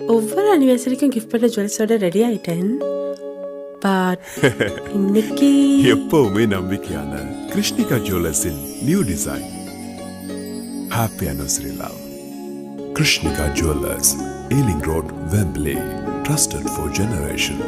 ஒவ்வொரு அனிவர்சரிக்கும் கிஃப்ட் பண்ண ஜுவல்ஸோட ரெடி ஆயிட்டேன். பட் இன்னைக்கு எப்பவுமே நம்பிக்கையான கிருஷ்ணிகா ஜுவல்லர்ஸின் new design. Happy anniversary love. Krishnika jewellers, Ealing road, Wembley. Trusted for generation.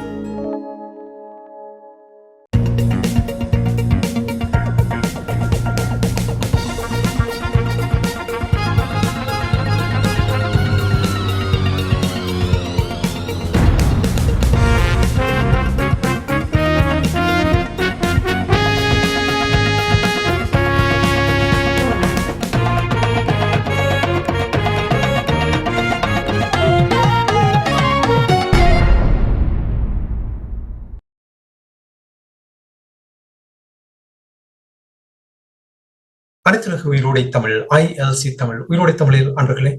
அனைத்துலக உயிரோடை தமிழ் ILC தமிழ் உயிரோடை தமிழில் அன்பர்களே,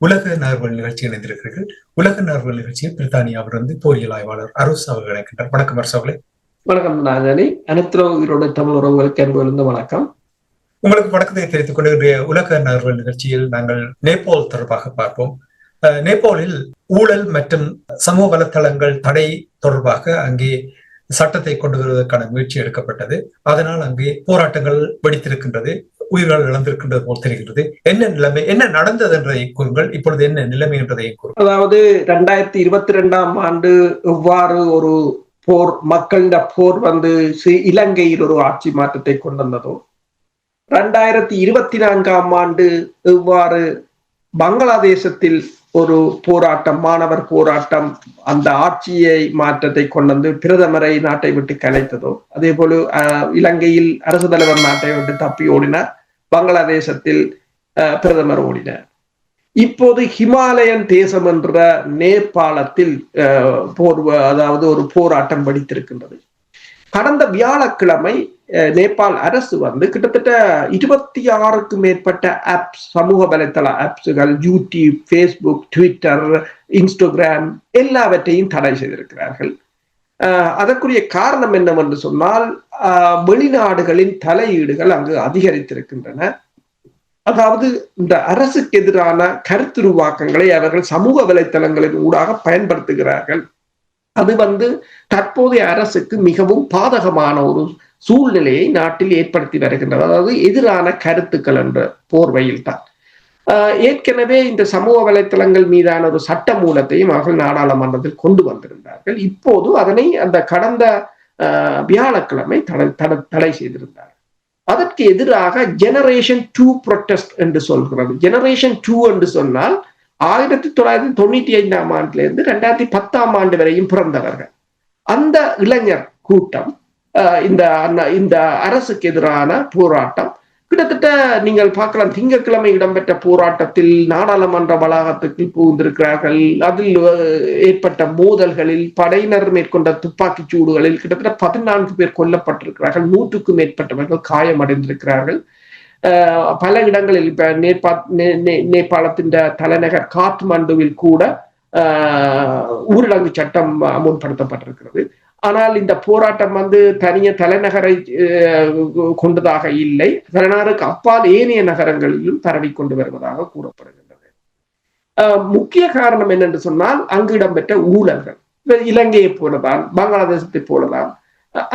உலக நகர்வல் நிகழ்ச்சி இணைந்திருக்கிறீர்கள். உலக நகர்வல் நிகழ்ச்சியில் பிரித்தானியாவிலிருந்து போரியல் ஆய்வாளர் அரசு அவர்கள் இணைக்கின்றார். வணக்கம் அரசு அவர்களே. வணக்கம் நாகனி. அனைத்துலக உயிரோடை தமிழ் உறவுகளுக்கு அன்புகளிருந்து வணக்கம். உங்களுக்கு வணக்கத்தை தெரிவித்துக் கொண்டு உலக நகர்வல் நிகழ்ச்சியில் நாங்கள் நேபாள் தொடர்பாக பார்ப்போம். நேபாளில் ஊழல் மற்றும் சமூக வலைத்தளங்கள் தடை தொடர்பாக அங்கே சட்டத்தை கொண்டு வருவதற்கான முயற்சி எடுக்கப்பட்டது. அதனால் அங்கே போராட்டங்கள் வெடித்திருக்கின்றது, உயிர்கள் இழந்திருக்கின்றது போல் தெரிகிறது. என்ன நிலைமை, என்ன நடந்தது என்றதை கூறுங்கள். இப்பொழுது என்ன நிலைமை என்றதை கூறுங்கள். அதாவது 2022 ஆண்டு எவ்வாறு ஒரு போர், மக்களிட போர் இலங்கையில் ஒரு ஆட்சி மாற்றத்தை கொண்டு வந்ததோ, 2024 ஆண்டு எவ்வாறு பங்களாதேசத்தில் ஒரு போராட்டம், மாணவர் போராட்டம் அந்த ஆட்சியை மாற்றத்தை கொண்டு வந்து பிரதமரை நாட்டை விட்டு கலைத்ததோ, அதே போல இலங்கையில் அரசு தலைவர் நாட்டை விட்டு தப்பி ஓடினார், பங்களாதேசத்தில் பிரதமர் ஓடினார். இப்போது ஹிமாலயன் தேசம் என்ற நேபாளத்தில் அதாவது ஒரு போராட்டம் வெடித்திருக்கின்றது. கடந்த வியாழக்கிழமை நேபாள் அரசு கிட்டத்தட்ட 26க்கும் மேற்பட்ட ஆப்ஸ், சமூக வலைத்தள ஆப்ஸுகள், யூடியூப், ஃபேஸ்புக், ட்விட்டர், இன்ஸ்டாகிராம் எல்லாவற்றையும் தடை செய்திருக்கிறார்கள். அதற்குரிய காரணம் என்னவென்று சொன்னால், வெளிநாடுகளின் தலையீடுகள் அங்கு அதிகரித்திருக்கின்றன. அதாவது இந்த அரசுக்கு எதிரான கருத்துருவாக்கங்களை அவர்கள் சமூக வலைத்தளங்களின் ஊடாக பயன்படுத்துகிறார்கள். அது தற்போதைய அரசுக்கு மிகவும் பாதகமான ஒரு சூழ்நிலையை நாட்டில் ஏற்படுத்தி வருகின்றது. அதாவது எதிரான கருத்துக்கள் என்ற போர்வையில் தான். ஏற்கனவே இந்த சமூக வலைத்தளங்கள் மீதான ஒரு சட்ட மூலத்தையும் அவர்கள் நாடாளுமன்றத்தில் கொண்டு வந்திருந்தார்கள். இப்போது அதனை அந்த கடந்த வியாழக்கிழமை தடை செய்திருந்தார். அதற்கு எதிராக ஜெனரேஷன் 2 ப்ரொட்டஸ்ட் என்று சொல்கிறது. ஜெனரேஷன் 2 என்று சொன்னால் 1995 ஆண்டிலிருந்து 2010 ஆண்டு வரையும் பிறந்தவர்கள். அந்த இளைஞர் கூட்டம் இந்த அரசுக்கு எதிரான போராட்டம் கிட்டத்தட்ட நீங்கள் பார்க்கலாம். திங்கட்கிழமை இடம்பெற்ற போராட்டத்தில் நாடாளுமன்ற வளாகத்துக்கு புகுந்திருக்கிறார்கள். அதில் ஏற்பட்ட மோதல்களில் படையினர் மேற்கொண்ட துப்பாக்கி சூடுகளில் கிட்டத்தட்ட 14 பேர் கொல்லப்பட்டிருக்கிறார்கள். 100க்கும் மேற்பட்டவர்கள் காயமடைந்திருக்கிறார்கள். பல இடங்களில் இப்ப நேபாளத்தின் தலைநகர் காத்மண்டுவில் கூட ஊரடங்கு சட்டம் அமுல்படுத்தப்பட்டிருக்கிறது. ஆனால் இந்த போராட்டம் தனிய தலைநகரை கொண்டதாக இல்லை, தலைநகருக்கு அப்பால் ஏனைய நகரங்களிலும் பரவி கொண்டு வருவதாக கூறப்படுகின்றது. முக்கிய காரணம் என்னென்று சொன்னால், அங்கு இடம்பெற்ற ஊழல்கள் இலங்கையை போலதான், பங்களாதேசத்தை போலதான்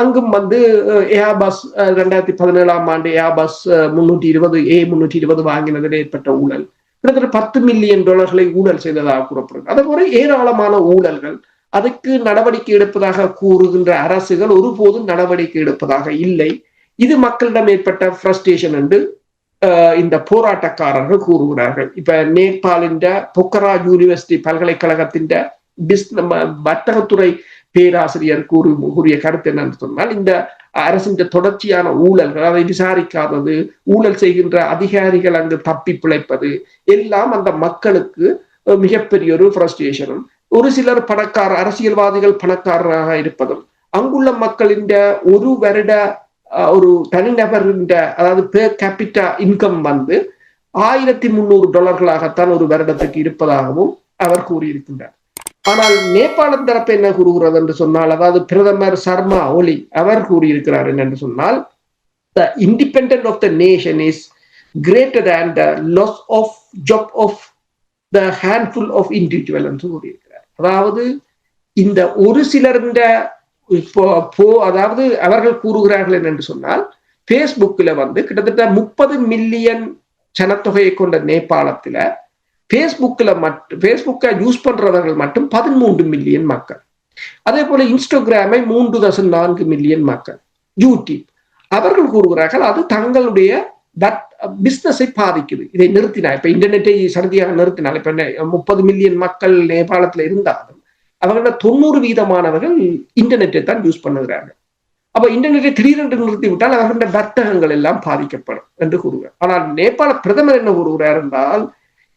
அங்கும் ஏர்பஸ் 2017 ஆண்டு ஏர்பஸ் 320 வாங்கினதில் ஏற்பட்ட ஊழல் கிட்டத்தட்ட $10 மில்லியன் ஊழல் செய்ததாக கூறப்படுகிறது. அதே போல ஏராளமான ஊழல்கள். அதுக்கு நடவடிக்கை எடுப்பதாக கூறுகின்ற அரசுகள் ஒருபோதும் நடவடிக்கை எடுப்பதாக இல்லை. இது மக்களிடம் ஏற்பட்ட ஃப்ரஸ்ட்ரேஷன் என்று இந்த போராட்டக்காரர்கள் கூறுகிறார்கள். இப்ப நேபாளின் பொக்ரா யூனிவர்சிட்டி பல்கலைக்கழகத்தின் வர்த்தகத்துறை பேராசிரியர் கூறிய கருத்து என்னன்னு சொன்னால், இந்த அரசின் தொடர்ச்சியான ஊழல்கள், அதை விசாரிக்காதது, ஊழல் செய்கின்ற அதிகாரிகள் அங்கு தப்பி பிழைப்பது எல்லாம் அந்த மக்களுக்கு மிகப்பெரிய ஒரு ஃப்ரஸ்ட்ரேஷனும், ஒரு சிலர் அரசியல்வாதிகள் பணக்காரராக இருப்பதும், அங்குள்ள மக்களின் ஒரு வருட ஒரு தனிநபரின் அதாவது பேர் கேபிட்டா இன்கம் $1300 ஒரு வருடத்துக்கு இருப்பதாகவும் அவர் கூறியிருக்கின்றார். ஆனால் நேபாளம் தரப்பு என்ன கூறுகிறது என்று சொன்னால், அதாவது பிரதமர் சர்மா ஒலி அவர் கூறியிருக்கிறார் என்று சொன்னால், the independence of the nation is greater than the loss of job of the handful of individual என்று கூறியிருக்கிறார். அதாவது இந்த ஒரு சிலருண்ட அதாவது அவர்கள் கூறுகிறார்கள் என்று சொன்னால் பேஸ்புக்ல வந்து கிட்டத்தட்ட 30 மில்லியன் ஜனத்தொகையை கொண்ட நேபாளத்துல பேஸ்புக்கை யூஸ் பண்றவர்கள் மட்டும் 13 மில்லியன் மக்கள். அதே போல இன்ஸ்டாகிராமை 3.4 மில்லியன் மக்கள். யூடியூப் அவர்கள் கூறுகிறார்கள் அது தங்களுடைய பிசினஸை பாதிக்குது. இதை நிறுத்தினா இப்ப இன்டர்நெட்டை சரதியாக நிறுத்தினால் இப்ப 30 மில்லியன் மக்கள் நேபாளத்துல இருந்தாலும் அவர்கள 90% இன்டர்நெட்டை தான் யூஸ் பண்ணுகிறார்கள். அப்ப இன்டர்நெட்டை திடீரென்று நிறுத்திவிட்டால் அவர்களுடைய வர்த்தகங்கள் எல்லாம் பாதிக்கப்படும் என்று கூறுகிறார். ஆனால் நேபாள பிரதமர் என்ன கூறுகிறார் என்றால்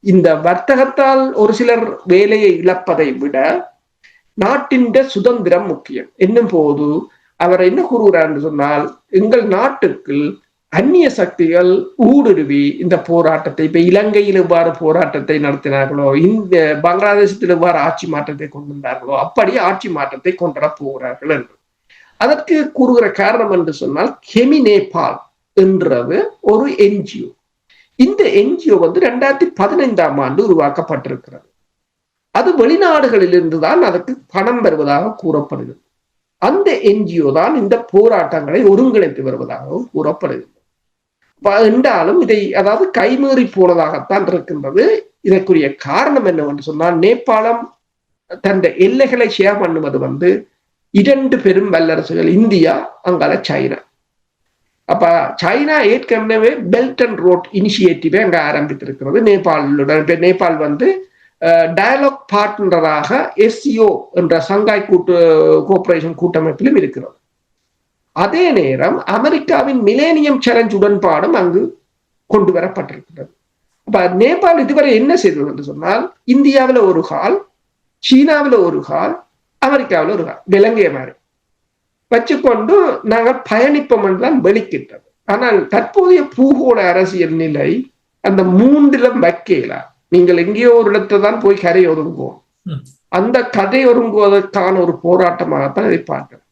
இந்த வர்த்தகத்தால் ஒரு சிலர் வேலையை இழப்பதை விட நாட்டின் சுதந்திரம் முக்கியம் என்னும் போது அவர் என்ன கூறுகிறார் என்று சொன்னால் எங்கள் நாட்டுக்கு அந்நிய சக்திகள் ஊடுருவி இந்த போராட்டத்தை இப்ப இலங்கையில் எவ்வாறு போராட்டத்தை நடத்தினார்களோ இந்த பங்களாதேசத்தில் எவ்வாறு ஆட்சி மாற்றத்தை கொண்டு வந்தார்களோ அப்படி ஆட்சி மாற்றத்தை கொண்டு வர போகிறார்கள் என்று அதற்கு கூறுகிற காரணம் என்று சொன்னால் கெமி நேபாள் என்றது ஒரு என்ஜிஓ. இந்த என்ஜிஓ வந்து 2015ஆம் ஆண்டு உருவாக்கப்பட்டிருக்கிறது. அது வெளிநாடுகளில் இருந்துதான் அதற்கு பணம் வருவதாக கூறப்படுகிறது. அந்த என்ஜிஓ தான் இந்த போராட்டங்களை ஒருங்கிணைத்து வருவதாகவும் கூறப்படுகிறது. என்றாலும் இதை அதாவது கைமீறி போனதாகத்தான் இருக்கின்றது. இதற்குரிய காரணம் என்னவென்று சொன்னால் நேபாளம் தன் எல்லைகளை ஷேர் பண்ணுவது வந்து 2 பெரும் வல்லரசுகள் இந்தியா அங்கால சைனா. அப்ப சைனா ஏற்கனவே பெல்ட் அண்ட் ரோட் இனிஷியேட்டிவை அங்க ஆரம்பித்திருக்கிறது நேபாளுடன். நேபாள் வந்து டயலாக் பார்ட்னராக எஸ்சிஓ என்ற சங்காய் கோஆபரேஷன் கூட்டமைப்பிலும் இருக்கிறது. அதே நேரம் அமெரிக்காவின் மிலேனியம் சேலஞ்ச் உடன்பாடும் அங்கு கொண்டு வரப்பட்டிருக்கிறது. அப்ப நேபாள் இதுவரை என்ன செய்தது என்று சொன்னால் இந்தியாவில் ஒரு கால், சீனாவில் ஒரு கால், அமெரிக்காவில் ஒரு கால் விலங்கிய மாதிரி வச்சுக்கொண்டு நாங்கள் பயணிப்போம் என்றுதான் வெளிக்கிட்டது. ஆனால் தற்போதைய பூகோள அரசியல் நிலை அந்த 3 வைக்கல. நீங்கள் எங்கேயோ ஒரு இடத்துல தான் போய் கரை ஒருங்குவோம். அந்த கதை ஒருங்குவதற்கான ஒரு போராட்டமாகத்தான் இதை பார்க்கிறேன்.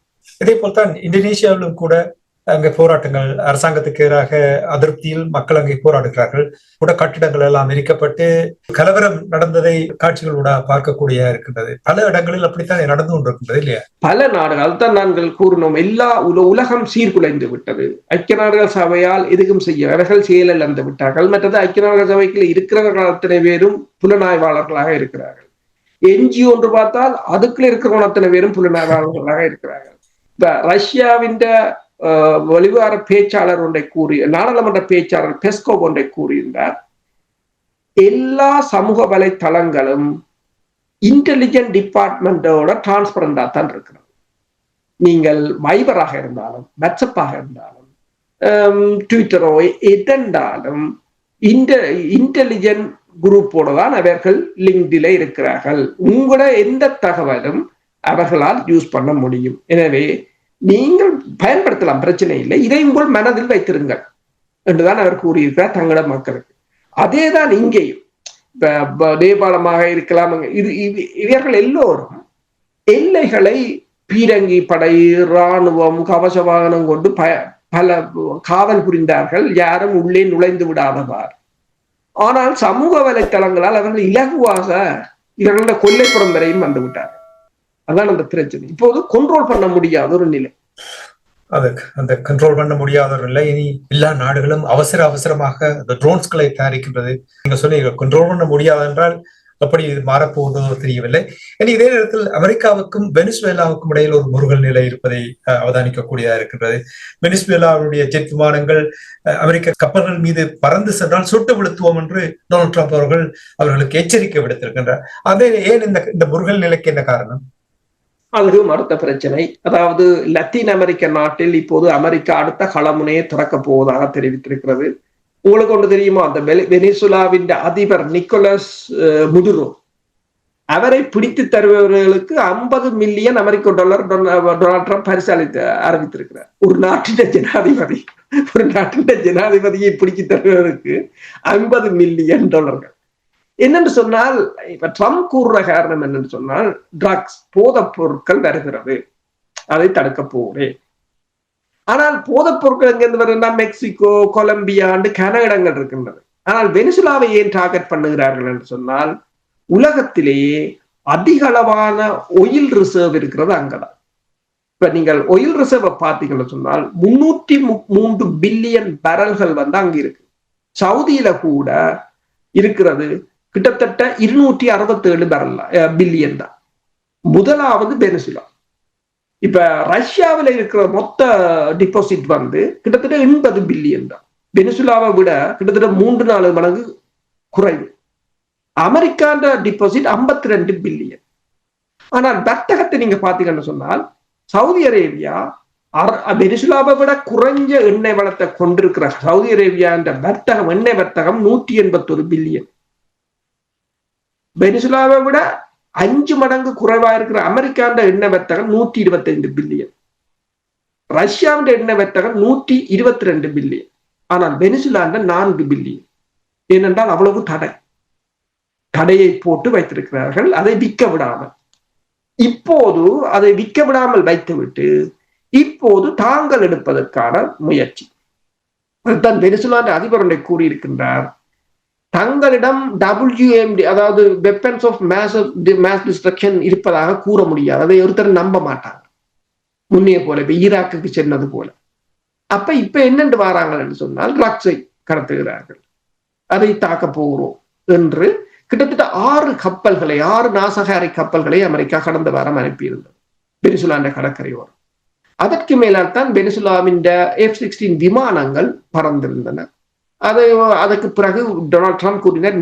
இதே போல்தான் இந்தோனேசியாவிலும் கூட அங்கே போராட்டங்கள் அரசாங்கத்துக்கு எதிராக அதிருப்தியில் மக்கள் அங்கே போராடுகிறார்கள். கூட கட்டிடங்கள் எல்லாம் எரிக்கப்பட்டு கலவரம் நடந்ததை காட்சிகளோட பார்க்கக்கூடிய இருக்கின்றது. பல இடங்களில் அப்படித்தான் நடந்து கொண்டிருக்கின்றது இல்லையா? பல நாடுகள் தான் நாங்கள் கூறினோம். எல்லா உலகம் சீர்குலைந்து விட்டது. ஐக்கிய நாடுகள் சபையால் எதுவும் செய்ய அவர்கள் செயலிழந்து விட்டார்கள். மற்றது ஐக்கிய நாடுகள் சபைக்குள்ள இருக்கிறவர்கள் அத்தனை பேரும் புலனாய்வாளர்களாக இருக்கிறார்கள். என்ஜிஓ ஒன்று பார்த்தால் அதுக்குள்ள இருக்கிறவங்க அத்தனை பேரும் புலனாய்வாளர்களாக இருக்கிறார்கள். இப்ப ரஷ்யாவின் வெளிவார பேச்சாளர் ஒன்றை நாடாளுமன்ற பேச்சாளர் பெஸ்கோவ் ஒன்றை கூறியிருந்தார். எல்லா சமூக வலைத்தளங்களும் இன்டெலிஜென்ட் டிபார்ட்மெண்டோட டிரான்ஸ்பரண்டா தான் இருக்கிறது. நீங்கள் வைபராக இருந்தாலும் வாட்ஸ்அப்பாக இருந்தாலும் ட்விட்டரோ எதென்றாலும் இன்டெலிஜென்ட் குரூப்போட தான் அவர்கள் லிங்க்டில் இருக்கிறார்கள். உங்களோட எந்த தகவலும் அவர்களால் யூஸ் பண்ண முடியும். எனவே நீங்கள் பயன்படுத்தலாம், பிரச்சனை இல்லை. இதை உங்கள் மனதில் வைத்திருங்கள் என்றுதான் அவர் கூறியிருக்கிறார் தங்கள மக்களுக்கு. அதேதான் இங்கேயும் நேபாளமாக இருக்கலாம். இவர்கள் எல்லோரும் எல்லைகளை பீரங்கி படை, இராணுவம், கவச வாகனம் கொண்டு பல காவல் புரிந்தார்கள், யாரும் உள்ளே நுழைந்து விடாதவார். ஆனால் சமூக வலைத்தளங்களால் அவர்கள் இலகுவாக இவர்களோட கொல்லைப்புறம் வரையும் வந்து விட்டார்கள். அதான் அந்த பிரச்சனை. இப்போது கண்ட்ரோல் பண்ண முடியாத ஒரு நிலை. அந்த கண்ட்ரோல் பண்ண முடியாத ஒரு நிலை. இனி எல்லா நாடுகளும் அவசரமாக அந்த ட்ரோன்ஸ்களை தயாரிக்கின்றது. நீங்க சொன்னீங்க கண்ட்ரோல் பண்ண முடியாது என்றால் எப்படி இது மாறப்போவதோ தெரியவில்லை. இனி இதே நேரத்தில் அமெரிக்காவுக்கும் வெனிசுவேலாவுக்கும் இடையில் ஒரு முருகல் நிலை இருப்பதை அவதானிக்கக்கூடியதா இருக்கின்றது. வெனிசுவேலாவுடைய ஜெட் விமானங்கள் அமெரிக்க கப்பல்கள் மீது பறந்து சென்றால் சுட்டு விழுத்துவோம் என்று டொனால்ட் ட்ரம்ப் அவர்களுக்கு எச்சரிக்கை விடுத்திருக்கின்றார். அதே ஏன் இந்த முருகல் நிலைக்கு என்ன காரணம்? அதுவும் அடுத்த பிரச்சனை. அதாவது லத்தீன் அமெரிக்க நாட்டில் இப்போது அமெரிக்கா அடுத்த களமுனையை திறக்க போவதாக தெரிவித்திருக்கிறது. உங்களுக்கு ஒன்று தெரியுமா? அந்த வெனிசுலாவின் அதிபர் நிக்கோலஸ் முடுரோ அவரை பிடித்து தருபவர்களுக்கு $50 மில்லியன் அமெரிக்க டாலர் டொனால்ட் ட்ரம்ப் பரிசு அறிவித்திருக்கிறார். ஒரு நாட்டின் ஜனாதிபதியை பிடித்து தருவதற்கு $50 மில்லியன். என்னன்னு சொன்னால் இப்ப ட்ரம்ப் கூறுற காரணம் என்னன்னு சொன்னால் ட்ரக்ஸ், போதைப் பொருட்கள் வருகிறது, அதை தடுக்க போகிறேன். ஆனால் போதைப் பொருட்கள் எங்கிருந்து வருதுன்னா மெக்சிகோ, கொலம்பியாண்டு கன இடங்கள் இருக்கின்றது. ஆனால் வெனிசுலாவை ஏன் டார்கெட் பண்ணுகிறார்கள் என்று சொன்னால் உலகத்திலேயே அதிக அளவான ஒயில் ரிசர்வ் இருக்கிறது அங்கதான். இப்ப நீங்கள் ஒயில் ரிசர்வை பார்த்தீங்கன்னு சொன்னால் 303 பில்லியன் பேரல்கள் அங்க இருக்கு. சவுதியில கூட இருக்கிறது கிட்டத்தட்ட 267 பில்லியன் தான். முதலாவது வெனிசுலா. இப்ப ரஷ்யாவில் இருக்கிற மொத்த டிபாசிட் கிட்டத்தட்ட 80 பில்லியன் தான். வெனிசுலாவை விட கிட்டத்தட்ட 3-4 மடங்கு குறைவு. அமெரிக்கான டிபாசிட் 52 பில்லியன். ஆனால் வர்த்தகத்தை நீங்க பாத்தீங்கன்னு சொன்னால் சவுதி அரேபியா வெனிசுலாவை விட குறைஞ்ச எண்ணெய் வளத்தை கொண்டிருக்கிற சவுதி அரேபியா என்ற வர்த்தகம், எண்ணெய் வர்த்தகம் 181 பில்லியன். வெனிசுலாவை விட 5 மடங்கு குறைவா இருக்கிற அமெரிக்காண்ட எண்ணெய் வர்த்தகம் 125 பில்லியன். ரஷ்யாவின் எண்ணெய் வர்த்தகம் 122 பில்லியன். ஆனால் வெனிசுலாண்ட 4 பில்லியன். ஏனென்றால் அவ்வளவு தடையை போட்டு வைத்திருக்கிறார்கள், அதை விற்க விடாமல். இப்போது அதை விற்க விடாமல் வைத்துவிட்டு இப்போது தாங்கள் எடுப்பதற்கான முயற்சி. அதுதான் வெனிசுலாண்ட அதிபர் ஒன்றை கூறியிருக்கின்றார். தங்களிடம் WMD, அதாவது வெப்பன்ஸ் ஆஃப் மாஸ் டிஸ்ட்ரக்ஷன் இருப்பதாக கூற முடியாது. அதை ஒருத்தர் நம்ப மாட்டாங்க. முன்னைய போல இப்ப ஈராக்குக்கு சென்னது போல. அப்ப இப்ப என்னென்று வராங்கன்னு சொன்னால் ட்ரக்ஸை கடத்துகிறார்கள், அதை தாக்க போகிறோம் என்று கிட்டத்தட்ட 6 நாசகாரி கப்பல்களை அமெரிக்கா கடந்த வாரம் அனுப்பியிருந்தது வெனிசுலாண்ட கடற்கரையோரம். அதற்கு மேலால் தான் வெனிசுலாவின் F-16 விமானங்கள் பறந்திருந்தன. அதற்கு பிறகு டொனால்ட் ட்ரம்ப் கூறினார்,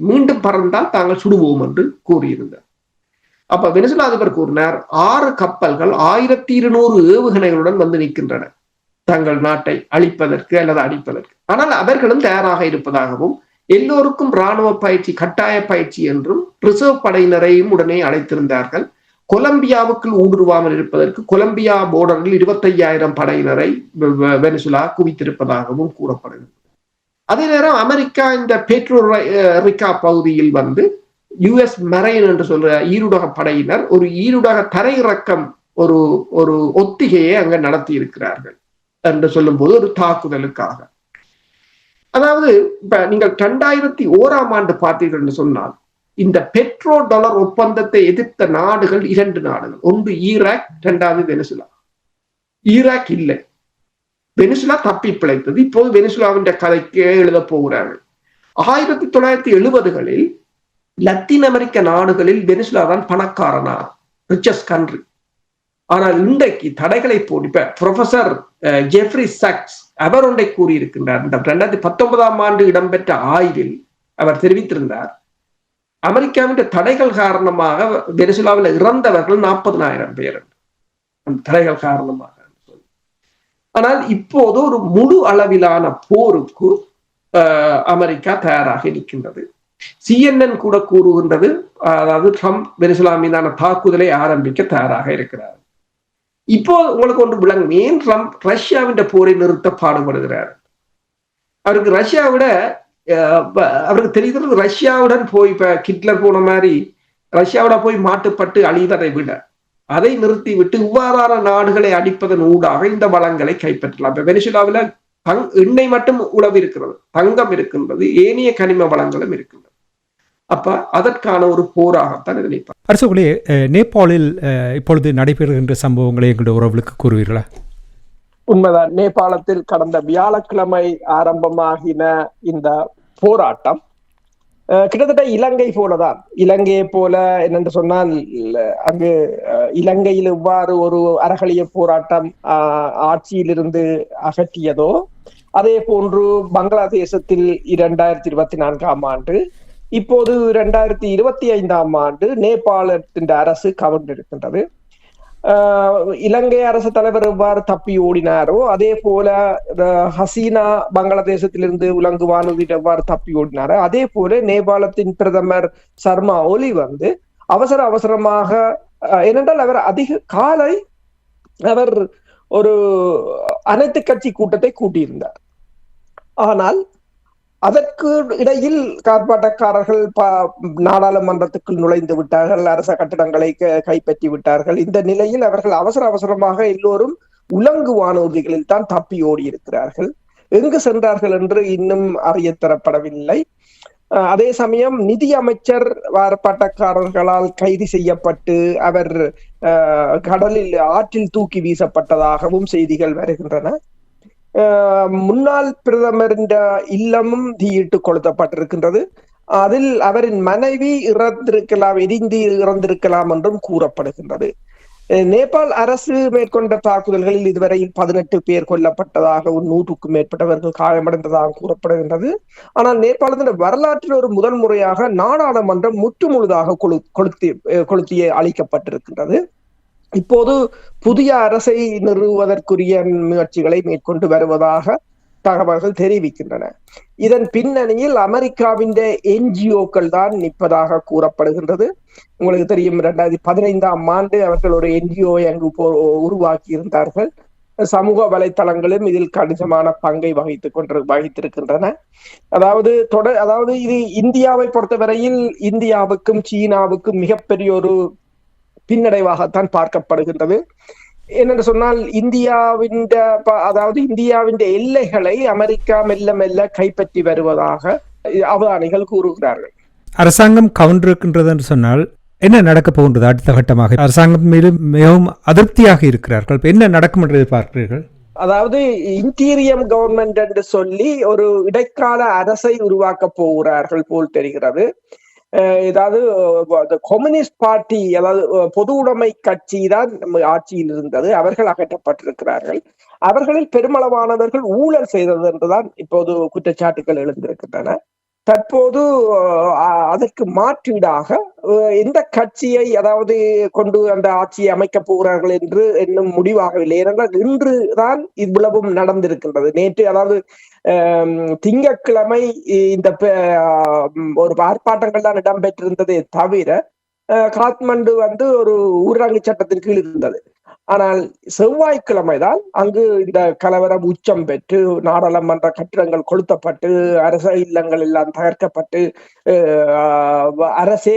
மீண்டும் பறந்தால் தாங்கள் சுடுவோம் என்று கூறியிருந்தார். அப்ப வெனிசுலா அதிபர் கூறினார், 6 கப்பல்கள் 1200 ஏவுகணைகளுடன் நிற்கின்றன தங்கள் நாட்டை அழிப்பதற்கு அல்லது அடிப்பதற்கு. ஆனால் அவர்களும் தயாராக இருப்பதாகவும் எல்லோருக்கும் இராணுவ பயிற்சி, கட்டாய பயிற்சி என்றும் ரிசர்வ் படையினரையும் உடனே அழைத்திருந்தார்கள். கொலம்பியாவுக்குள் ஊடுருவாமல் இருப்பதற்கு கொலம்பியா போர்டரில் 25,000 படையினரை வெனிசுலா குவித்திருப்பதாகவும் கூறப்படுகிறது. அதே நேரம் அமெரிக்கா இந்த பெட்ரோ ரிக்கா பகுதியில் US மெரைன் என்று சொல்ற ஈருடக படையினர் ஒரு ஈருடக தரையிறக்கம் ஒரு ஒத்திகையை அங்க நடத்தி இருக்கிறார்கள் என்று சொல்லும் போது ஒரு தாக்குதலுக்காக. அதாவது இப்ப நீங்கள் 2001ஆம் ஆண்டு பார்த்தீர்கள் என்று சொன்னால் இந்த பெட்ரோ டாலர் ஒப்பந்தத்தை எதிர்த்த நாடுகள் 2 நாடுகள். ஒன்று ஈராக், 2வது வெனிசுலா. ஈராக் இல்லை, வெனிசுலா தப்பி பிழைத்தது. இப்போது வெனிசுலாவின் கதைக்கு எழுத போகிறார்கள். 1970களில் லத்தீன் அமெரிக்க நாடுகளில் வெனிசுலா தான் பணக்கார நாடு, ரிச்சஸ்ட் கண்ட்ரி. ஆனால் இன்றைக்கு தடைகளை போட்டு இப்ப ப்ரொஃபசர் ஜெஃப்ரி சாக்ஸ் அவர் ஒன்றை கூறியிருக்கின்றார். இந்த 2019ஆம் ஆண்டு இடம்பெற்ற ஆய்வில் அவர் தெரிவித்திருந்தார், அமெரிக்காவின் தடைகள் காரணமாக வெனிசுலாவில் இறந்தவர்கள் 40,000 பேர் தடைகள் காரணமாக. ஆனால் இப்போது ஒரு முழு அளவிலான போருக்கு அமெரிக்கா தயாராக இருக்கின்றது. CNN கூட கூறுகின்றது, அதாவது ட்ரம்ப் வெனிசுலா மீதான தாக்குதலை ஆரம்பிக்க தயாராக இருக்கிறார். இப்போ உங்களுக்கு ஒன்று விளங்கும், ஏன் ட்ரம்ப் ரஷ்யாவின் போரை நிறுத்த பாடுபடுகிறார். அவருக்கு ரஷ்யாவிட அவருக்கு தெரிகிறது, ரஷ்யாவுடன் போய் இப்ப ஹிட்லர் போன மாதிரி ரஷ்யாவோட போய் மாட்டுப்பட்டு அழிவதை விட அதை நிறுத்தி விட்டு இவ்வாறான நாடுகளை அடிப்பதன் ஊடாக இந்த வளங்களை கைப்பற்றலாம். இப்ப வெனிசுலாவில எண்ணெய் மட்டும் உளவு இருக்கிறது, தங்கம் இருக்கின்றது, ஏனைய கனிம வளங்களும் இருக்கின்றது. அப்ப அதற்கான ஒரு போராகத்தான் நினைப்பார். அரசுகளே, நேபாளில் இப்பொழுது நடைபெறுகின்ற சம்பவங்களை எங்களுடைய உறவுகளுக்கு கூறுவீர்களா? உண்மைதான். நேபாளத்தில் கடந்த வியாழக்கிழமை ஆரம்பமாகின இந்த போராட்டம் கிட்டத்தட்ட இலங்கை போலதான். இலங்கையை போல என்னென்று சொன்னால், அங்கு இலங்கையில் இவ்வாறு ஒரு அறகலிய போராட்டம் ஆட்சியிலிருந்து அகற்றியதோ அதே போன்று பங்களாதேசத்தில் 2024ஆம் ஆண்டு, இப்போது 2025ஆம் ஆண்டு நேபாளத்தின் அரசு கவர்ந்திருக்கின்றது. இலங்கை அரசு தலைவர் எவ்வாறு தப்பி ஓடினாரோ அதே போல ஹசீனா பங்களாதேசத்திலிருந்து உலங்கு வானூர்தி எவ்வாறு தப்பி ஓடினாரோ அதே போல நேபாளத்தின் பிரதமர் சர்மா ஒலி அவசரமாக, ஏனென்றால் அவர் அதிக காலை அவர் ஒரு அனைத்து கட்சி கூட்டத்தை கூட்டியிருந்தார். ஆனால் அதற்கு இடையில் ஆர்ப்பாட்டக்காரர்கள் நாடாளுமன்றத்துக்குள் நுழைந்து விட்டார்கள், அரச கட்டிடங்களை கைப்பற்றி விட்டார்கள். இந்த நிலையில் அவர்கள் அவசரமாக எல்லோரும் உலங்கு வானூர்திகளில் தான் தப்பி ஓடி இருக்கிறார்கள். எங்கு சென்றார்கள் என்று இன்னும் அறிய தரப்படவில்லை. அதே சமயம் நிதி அமைச்சர் பட்டக்காரர்களால் கைது செய்யப்பட்டு அவர் கடலில் ஆற்றில் தூக்கி வீசப்பட்டதாகவும் செய்திகள் வருகின்றன. முன்னாள் பிரதமரின் இல்லமும் தீயிட்டு கொளுத்தப்பட்டிருக்கின்றது. அதில் அவரின் மனைவி இறந்திருக்கலாம், எரிந்து இறந்திருக்கலாம் என்றும் கூறப்படுகின்றது. நேபாள் அரசு மேற்கொண்ட தாக்குதல்களில் இதுவரையில் 18 பேர் கொல்லப்பட்டதாகவும் 100க்கும் மேற்பட்டவர்கள் காயமடைந்ததாக கூறப்படுகின்றது. ஆனால் நேபாளத்தின் வரலாற்றில் ஒரு முதல் முறையாக நாடாளுமன்றம் முற்றுமுழுதாக கொளுத்தி அளிக்கப்பட்டிருக்கின்றது. இப்போது புதிய அரசை நிறுவுவதற்குரிய முயற்சிகளை மேற்கொண்டு வருவதாக தகவல்கள் தெரிவிக்கின்றன. இதன் பின்னணியில் அமெரிக்காவின் என்ஜிஓக்கள் தான் நிற்பதாக கூறப்படுகின்றது. உங்களுக்கு தெரியும், 2015ஆம் ஆண்டு அவர்கள் ஒரு என்ஜிஓ அங்கு உருவாக்கி இருந்தார்கள். சமூக வலைத்தளங்களும் இதில் கணிசமான பங்கை வகித்திருக்கின்றன. அதாவது இது இந்தியாவை பொறுத்தவரையில் இந்தியாவுக்கும் சீனாவுக்கும் மிகப்பெரிய ஒரு பின்னடைவாகத்தான் பார்க்கப்படுகின்றது. என்னென்று சொன்னால், இந்தியாவின் எல்லைகளை அமெரிக்கா மெல்ல மெல்ல கைப்பற்றி வருவதாக அவதானிகள் கூறுகிறார்கள். அரசாங்கம் கவுண்டிருக்கின்றது என்று சொன்னால் என்ன நடக்கப் போகின்றது? அடுத்த கட்டமாக அரசாங்கம் மீது மிகவும் அதிருப்தியாக இருக்கிறார்கள். என்ன நடக்கும் என்று எதிர்பார்க்கிறீர்கள்? அதாவது இன்டீரியம் கவர்மெண்ட் என்று சொல்லி ஒரு இடைக்கால அரசை உருவாக்க போகிறார்கள் போல் தெரிகிறது. ஏதாவது கம்யூனிஸ்ட் பார்ட்டி, அதாவது பொது உடைமை கட்சி தான் ஆட்சியில் இருந்தது. அவர்கள் அகற்றப்பட்டிருக்கிறார்கள். அவர்களில் பெருமளவானவர்கள் ஊழல் செய்தது என்றுதான் இப்போது குற்றச்சாட்டுகள் எழுந்திருக்கின்றன. தற்போது அதற்கு மாற்றீடாக எந்த கட்சியை கொண்டு அந்த ஆட்சியை அமைக்க போகிறார்கள் என்று இன்னும் முடிவாகவில்லை. ஏனென்றால் இன்று தான் இவ்வளவும் நடந்திருக்கின்றது. நேற்று திங்கட்கிழமை இந்த ஒரு ஆர்ப்பாட்டங்கள் தான் இடம்பெற்றிருந்ததே தவிர காத்மண்டு ஒரு ஊரடங்கு சட்டத்தின் கீழ் இருந்தது. ஆனால் செவ்வாய்க்கிழமை தான் அங்கு இந்த கலவரம் உச்சம் பெற்று நாடாளுமன்ற கட்டிடங்கள் கொளுத்தப்பட்டு அரச இல்லங்கள் எல்லாம் தகர்க்கப்பட்டு அரசே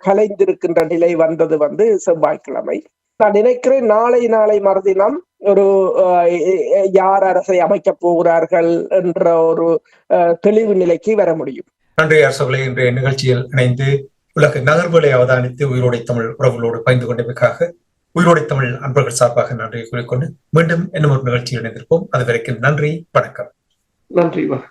கலைந்திருக்கின்ற நிலை வந்தது செவ்வாய்க்கிழமை. நான் நினைக்கிறேன் நாளை மறுதினம் ஒரு யார் அரசை அமைக்கப் போகிறார்கள் என்ற ஒரு தெளிவு நிலைக்கு வர முடியும். நன்றி அரசுகளை இன்றைய நிகழ்ச்சியில் இணைந்து உலக நகர்வுகளை அவதானித்து உயிரோடை தமிழ் உறவுகளோடு பகிர்ந்து கொண்டமைக்காக உயிரோடை தமிழ் அன்பர்கள் சார்பாக நன்றியை கூறிக்கொண்டு மீண்டும் இன்னும் ஒரு நிகழ்ச்சியில் இணைந்திருப்போம். அது வரைக்கும் நன்றி, வணக்கம். நன்றி.